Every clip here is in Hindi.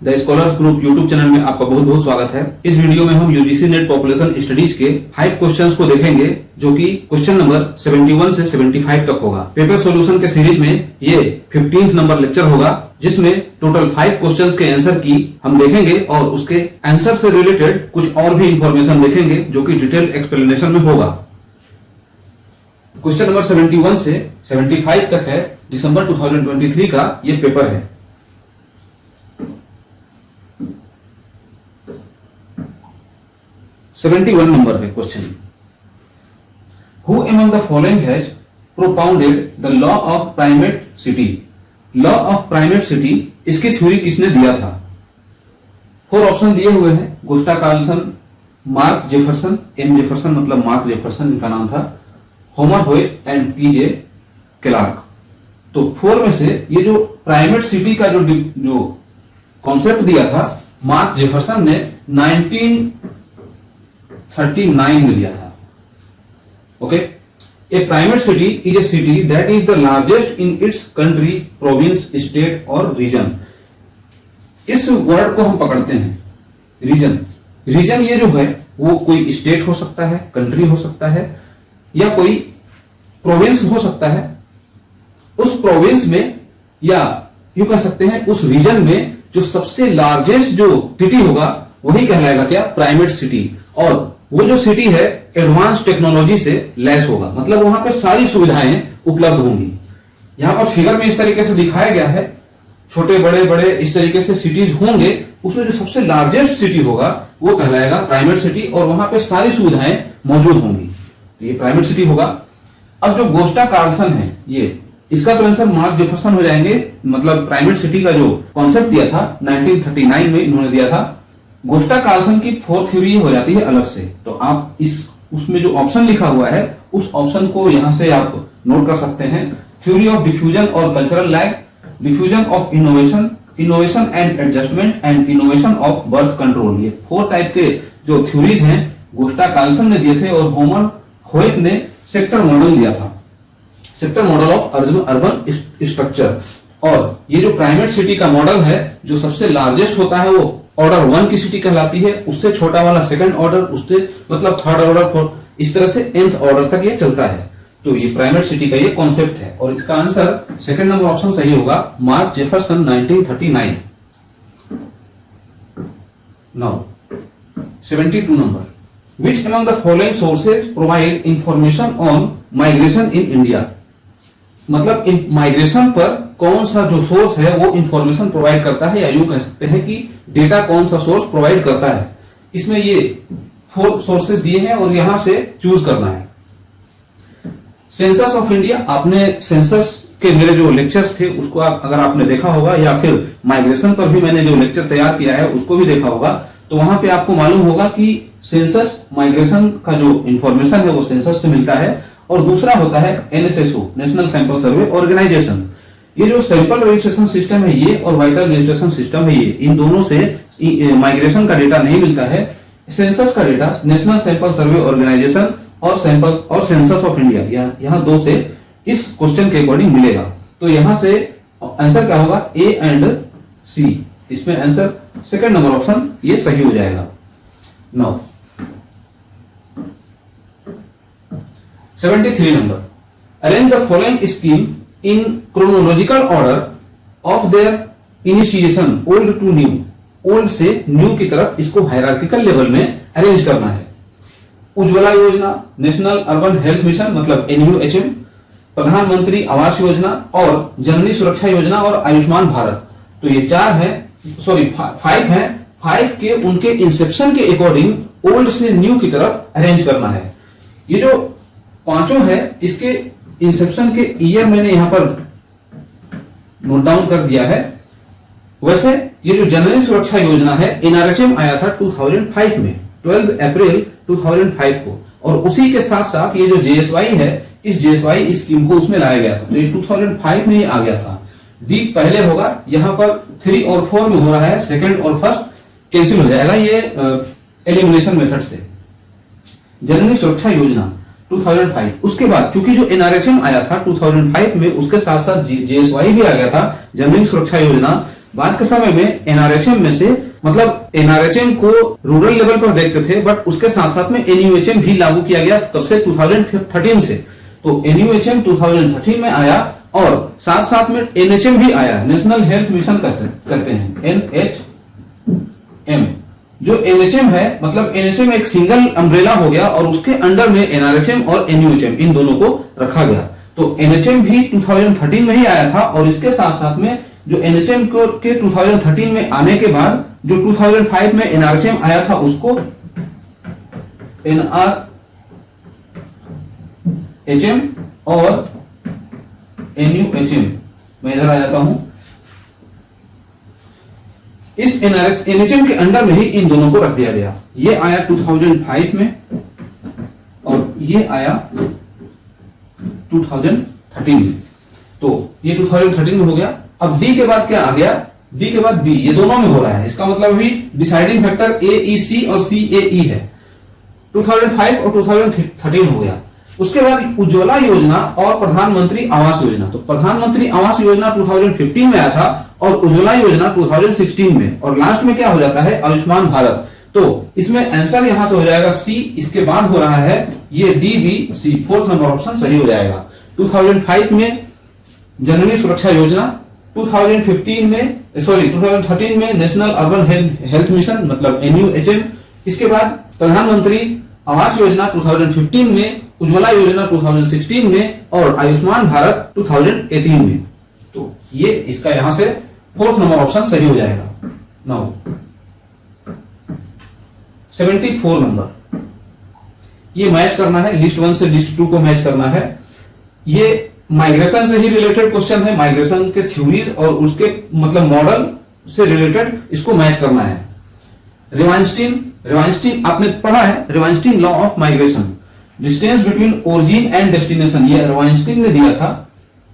The scholars group YouTube channel में आपका बहुत बहुत स्वागत है। इस वीडियो में हम यूजीसी नेट पॉपुलेशन स्टडीज के 5 क्वेश्चंस को देखेंगे, जो कि क्वेश्चन नंबर 71 से 75 तक होगा। पेपर सॉल्यूशन के सीरीज में ये 15th नंबर लेक्चर होगा, जिसमें टोटल 5 क्वेश्चंस के आंसर की हम देखेंगे और उसके आंसर से रिलेटेड कुछ और भी इंफॉर्मेशन देखेंगे, जो कि डिटेल एक्सप्लेनेशन में होगा। क्वेश्चन नंबर 71 से 75 तक है, दिसंबर 2023 का ये पेपर है। (71) नंबर पे question, who among the following has propounded the law of primate city? Law of primate city, इसकी थ्योरी किसने दिया था? 4 ऑप्शन दिए हुए हैं। Gustav Carlson, Mark Jefferson, M Jefferson मतलब मार्क जेफरसन इनका नाम था, Homer Hoyt and PJ Clark. तो 4 में से ये जो प्राइमेट सिटी का जो कॉन्सेप्ट दिया था, मार्क जेफरसन ने 1939 में दिया था। Okay, A primate city is a city that is the largest in its country, province, state और रीजन। इस वर्ड को हम पकड़ते हैं रीजन। रीजन ये जो है वो कोई स्टेट हो सकता है, कंट्री हो सकता है, या कोई प्रोविंस हो सकता है। उस प्रोविंस में, या यूं कह सकते हैं उस रीजन में जो सबसे लार्जेस्ट जो सिटी होगा वही कहलाएगा क्या? Primate city. और वो जो सिटी है एडवांस टेक्नोलॉजी से लैस होगा, मतलब वहां पे सारी सुविधाएं उपलब्ध होंगी। यहां पर फिगर में इस तरीके से दिखाया गया है, छोटे बड़े बड़े इस तरीके से सिटीज होंगे, उसमें जो सबसे लार्जेस्ट सिटी होगा वो कहलाएगा प्राइमेट सिटी, और वहां पे सारी सुविधाएं मौजूद होंगी, तो ये प्राइमेट सिटी होगा। अब जो गुस्टाव कार्लसन है, ये इसका तो आंसर मार्क जेफरसन हो जाएंगे। मतलब प्राइमेट सिटी का जो कॉन्सेप्ट दिया था 1939 में इन्होंने दिया था। गुस्टाव कार्लसन की 4th थ्योरी हो जाती है अलग से। तो आप उसमें जो ऑप्शन लिखा हुआ है उस ऑप्शन को यहां से आप नोट कर सकते हैं। थ्योरी ऑफ डिफ्यूजन और cultural lag, diffusion of innovation, innovation and adjustment and innovation of birth control. ये 4 टाइप के जो थ्योरीज हैं गुस्टाव कार्लसन ने दिए थे, और होमर होयट ने सेक्टर मॉडल दिया था, sector model of urban structure. और ये जो प्राइमेट सिटी का मॉडल है, जो सबसे लार्जेस्ट होता है वो ऑर्डर 1 की सिटी कहलाती है, उससे छोटा वाला सेकंड ऑर्डर, उससे मतलब थर्ड ऑर्डर, 4, इस तरह से nth ऑर्डर तक ये चलता है। तो ये प्राइमेट सिटी का ये कॉन्सेप्ट है, और इसका आंसर सेकंड नंबर ऑप्शन सही होगा, mark Jefferson 1939। Now 72 number, which among the following sources provide information on migration in India? मतलब माइग्रेशन पर कौन सा जो सोर्स है वो इंफॉर्मेशन प्रोवाइड करता है, या यूं कह सकते हैं कि डेटा कौन सा सोर्स प्रोवाइड करता है। इसमें ये 4 सोर्सेस दिए हैं और यहां से चूज करना है। सेंसस ऑफ इंडिया, आपने सेंसस के मेरे जो लेक्चर्स थे उसको अगर आपने देखा होगा, या फिर माइग्रेशन पर भी मैंने जो लेक्चर तैयार किया है उसको भी देखा होगा, तो वहां पे आपको मालूम होगा कि सेंसस माइग्रेशन का जो इंफॉर्मेशन है वो सेंसस से मिलता है। और दूसरा होता है NSSO, national sample survey organisation. ये जो सैंपल रजिस्ट्रेशन सिस्टम है ये, और वाइटल रजिस्ट्रेशन सिस्टम है ये, इन दोनों से माइग्रेशन का डेटा नहीं मिलता है। सेंसस का data national sample survey organisation और सेंसस ऑफ इंडिया, यहाँ 2 से इस क्वेश्चन के अकॉर्डिंग मिलेगा। तो यहां से आंसर क्या होगा? A and C। इसमें आंसर सेकंड नंबर ऑप्शन ये सही हो जाएगा। Now 73 number, arrange the following scheme in chronological order of their initiation, old to new. Old से न्यू की तरफ इसको हायरार्किकल लेवल में अरेंज करना है। उज्ज्वला योजना, नेशनल अर्बन हेल्थ मिशन मतलब NUHM, प्रधानमंत्री आवास योजना, और जननी सुरक्षा योजना, और आयुष्मान भारत। तो ये 4 है, सॉरी 5 है। 5 के उनके इंसेप्शन के अकॉर्डिंग ओल्ड से न्यू की तरफ अरेंज करना है। ये जो 5 है इसके इंसेप्शन के ईयर मैंने यहां पर नोट डाउन कर दिया है। वैसे ये जो जननी सुरक्षा योजना है NRHM आया था 2005 में, 12 अप्रैल 2005 को, और उसी के साथ साथ ये जो JSY है, इस JSY स्कीम को उसमें लाया गया था। तो ये 2005 में ही आ गया था। डी पहले होगा, यहां पर 3 और 4 में हो रहा है, सेकंड और फर्स्ट कैंसिल हो जाएगा ये एलिमिनेशन मेथड से। जननी सुरक्षा योजना 2005, उसके बाद चूंकि जो NRHM आया था 2005 में, उसके साथ साथ JSY भी आ गया था, जननी सुरक्षा योजना। बाद के समय में एनआरएचएम में से, मतलब एनआरएचएम को रूरल लेवल पर देखते थे, बट उसके साथ साथ में एनयूएचएम भी लागू किया गया तब से 2013 से। तो एनयूएचएम 2013 में आया और साथ साथ में एनएचएम भी आया, नेशनल हेल्थ मिशन कहते हैं एनएचएम। जो एनएचएम है, मतलब एनएचएम एक सिंगल अम्ब्रेला हो गया और उसके अंडर में एनआरएचएम और एनयूएचएम इन दोनों को रखा गया। तो एनएचएम भी 2013 में ही आया था और इसके साथ साथ में जो एनएचएम के 2013 में आने के बाद जो 2005 में एनआरएचएम आया था उसको एनआरएचएम और एनयूएचएम, मैं इधर आ जाता हूं, इस एनएचएम के अंडर में ही इन दोनों को रख दिया गया। ये आया 2005 में और ये आया 2013 में। तो ये 2013 में हो गया। अब डी के बाद क्या आ गया, डी के बाद बी, ये दोनों में हो रहा है। इसका मतलब भी डिसाइडिंग फैक्टर AEC और CAE है। 2005 और 2013 हो गया। उसके बाद उज्ज्वला योजना और प्रधानमंत्री आवास योजना। तो प्रधानमंत्री आवास योजना 2015 में आया था और उज्ज्वला योजना 2016 में, और लास्ट में क्या हो जाता है, आयुष्मान भारत। तो इसमें आंसर यहां से हो जाएगा सी, इसके बाद हो रहा है ये DBC, 4th नंबर ऑप्शन सही हो जाएगा। 2005 में जननी सुरक्षा योजना, 2013 में नेशनल अर्बन हेल्थ मिशन मतलब NUHM, इसके बाद प्रधानमंत्री आवास योजना 2015 में, उज्ज्वला योजना 2016 में और आयुष्मान भारत 2018 में। तो ये इसका यहां से 4th नंबर ऑप्शन सही हो जाएगा। नाउ 74 नंबर, ये मैच करना है, लिस्ट 1 से लिस्ट 2 को मैच करना है। ये माइग्रेशन से ही रिलेटेड क्वेश्चन है, माइग्रेशन के थ्योरीज और उसके मतलब मॉडल से रिलेटेड इसको मैच करना है। रिवाइंस्टीन आपने पढ़ा है, Ravenstein law of migration, distance between origin and destination, ये रिवाइंस्टीन ने दिया था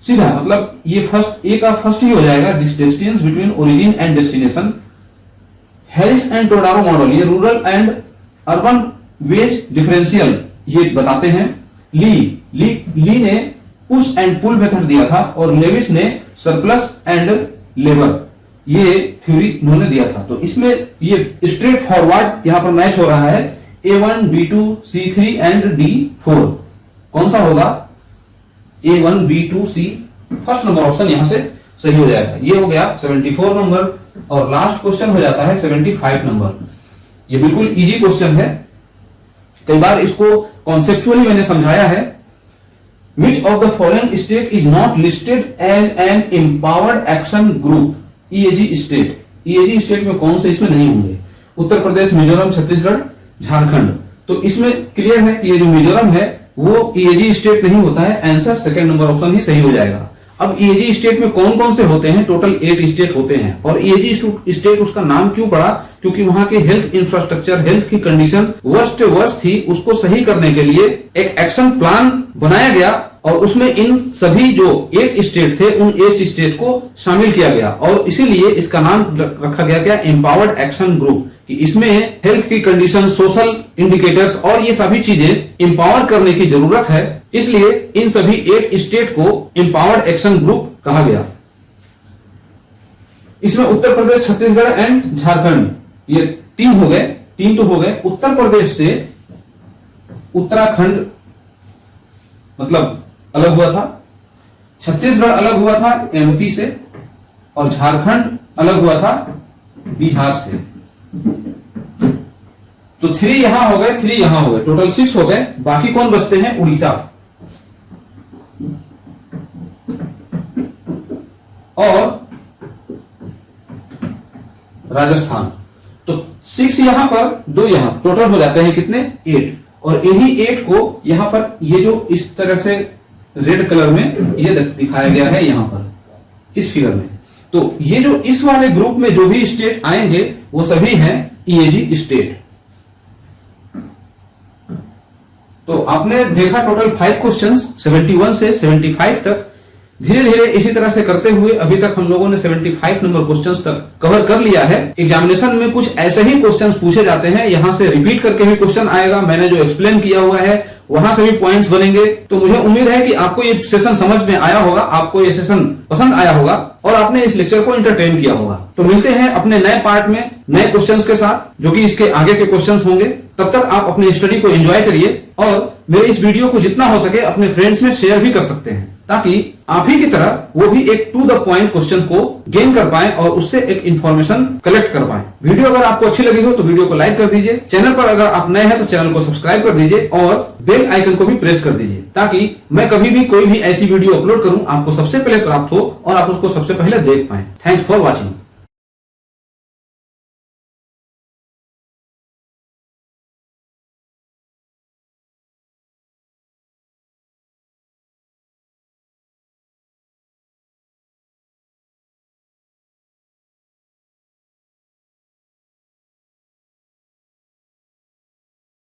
सीधा, मतलब ये फर्स्ट ए का फर्स्ट ही हो जाएगा, distance between origin and destination. Harris and Todaro model, ये rural and urban wage differential ये बताते हैं। ली ने पुश एंड पुल मेथड दिया था और लेविस ने सरप्लस एंड लेबर ये थ्योरी उन्होंने दिया था। तो इसमें ये स्ट्रेट फॉरवर्ड यहां पर मैच हो रहा है, A1, B2, C3 and D4 कौन सा होगा, A1, B2, C, first number option यहां से सही हो जाएगा। ये हो गया 74 नंबर और लास्ट क्वेश्चन हो जाता है 75 नंबर। ये बिल्कुल इजी क्वेश्चन है, कई बार इसको कॉन्सेप्चुअली मैंने समझाया है। Which of the following state is not listed as an empowered action group? EAG state, EAG state में कौन से इसमें नहीं होंगे, उत्तर प्रदेश, मिजोरम, छत्तीसगढ़, झारखंड। तो इसमें क्लियर है कि ये जो मिजोरम है वो EAG स्टेट नहीं होता है, आंसर सेकंड नंबर ऑप्शन ही सही हो जाएगा। अब EAG स्टेट में कौन कौन से होते हैं, टोटल 8 स्टेट होते हैं। और EAG स्टेट उसका नाम क्यों पड़ा, क्योंकि वहां के हेल्थ इंफ्रास्ट्रक्चर, हेल्थ की कंडीशन वर्स्ट वर्स्ट थी, उसको सही करने के लिए एक एक्शन प्लान बनाया गया और उसमें इन सभी जो 8 स्टेट थे उन 8 स्टेट को शामिल किया गया और इसीलिए इसका नाम रखा गया क्या, एम्पावर्ड एक्शन ग्रुप। कि इसमें हेल्थ की कंडीशन, सोशल इंडिकेटर्स और ये सभी चीजें एम्पावर करने की जरूरत है, इसलिए इन सभी 8 स्टेट को एम्पावर्ड एक्शन ग्रुप कहा गया। इसमें उत्तर प्रदेश, छत्तीसगढ़ एंड झारखंड ये 3 हो गए, 3 तो हो गए। उत्तर प्रदेश से उत्तराखंड मतलब अलग हुआ था, छत्तीसगढ़ अलग हुआ था MP से और झारखंड अलग हुआ था बिहार से। तो 3 यहां हो गए, 3 यहां हो गए, टोटल 6 हो गए। बाकी कौन बचते हैं, उड़ीसा और राजस्थान। तो 6 यहां पर, 2 यहां, टोटल हो जाते हैं कितने, 8। और इन्हीं 8 को यहां पर ये जो इस तरह से रेड कलर में ये दिखाया गया है यहां पर इस फिगर में। तो ये जो इस वाले ग्रुप में जो भी स्टेट आएंगे वो सभी हैं EAG स्टेट। तो आपने देखा टोटल 5 क्वेश्चंस 71 से 75 तक। धीरे धीरे इसी तरह से करते हुए अभी तक हम लोगों ने 75 नंबर क्वेश्चंस तक कवर कर लिया है। एग्जामिनेशन में कुछ ऐसे ही क्वेश्चंस पूछे जाते हैं, यहां से रिपीट करके भी क्वेश्चन आएगा, मैंने जो एक्सप्लेन किया हुआ है वहां से भी पॉइंट्स बनेंगे। तो मुझे उम्मीद है कि आपको ये सेशन समझ में आया होगा, आपको ये सेशन पसंद आया होगा और आपने इस लेक्चर को एंटरटेन किया होगा। तो मिलते हैं अपने नए पार्ट में नए क्वेश्चंस के साथ, जो कि इसके आगे के क्वेश्चंस होंगे। तब तक आप अपनी स्टडी को एंजॉय करिए और मेरे इस वीडियो को जितना हो सके अपने फ्रेंड्स में शेयर भी कर सकते हैं, ताकि आप ही की तरह वो भी एक टू द पॉइंट क्वेश्चन को गेन कर पाए और उससे एक इंफॉर्मेशन कलेक्ट कर पाए। वीडियो अगर आपको अच्छी लगी हो तो वीडियो को लाइक कर दीजिए। चैनल पर अगर आप नए हैं तो चैनल को सब्सक्राइब कर दीजिए और बेल आइकन को भी प्रेस कर दीजिए, ताकि मैं कभी भी कोई भी ऐसी वीडियो अपलोड करूं आपको सबसे पहले प्राप्त हो और आप उसको सबसे पहले देख पाए। Thanks for watching.